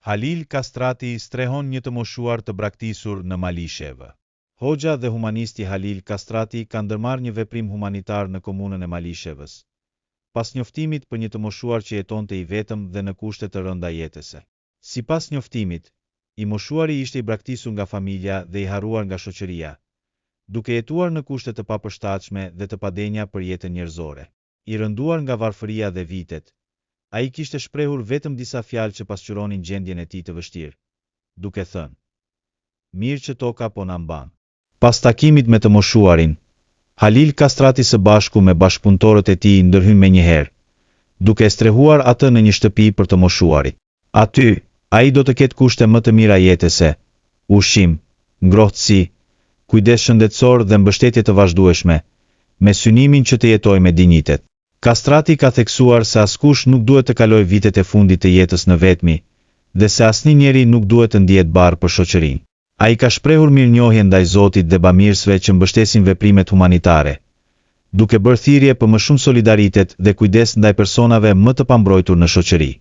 Halil Kastrati strehon një të moshuar të braktisur në Malishevë. Hoxha dhe humanisti Halil Kastrati ka ndërmarrë një veprim humanitar në komunën e Malishevës, pas njoftimit për një të moshuar që jetonte i vetëm dhe në kushte të rënda jetese. Sipas njoftimit, i moshuari ishte i braktisur nga familja dhe i harruar nga shoqëria, duke jetuar në kushte të papërshtatshme dhe të padenja për jetën njerëzore. I rënduar nga varfëria dhe vitet, ai kishte shprehur vetëm disa fjalë që pasqyronin gjendjen e tij të vështirë, duke thënë: "Mirë që toka po na mban." Pas takimit me të moshuarin, Halil Kastrati së bashku me bashkëpunëtorët e tij ndërhyn menjëherë, duke strehuar atë në një shtëpi për të moshuarit. Aty, ai do të ketë kushte më të mira jetese, ushqim, ngrohtësi, kujdes shëndetësor dhe mbështetje të vazhdueshme, me synimin që të jetojë me dinjitet. Kastrati ka theksuar se askush nuk duhet të kalojë vitet e fundit të jetës në vetmi, dhe se asnjë njeri nuk duhet të ndihet barë për shoqërinë. Ai ka shprehur mirënjohje ndaj Zotit dhe bamirësve që mbështesin veprimet humanitare, duke bërë thirrje për më shumë solidaritet dhe kujdes ndaj personave më të pambrojtur në shoqëri.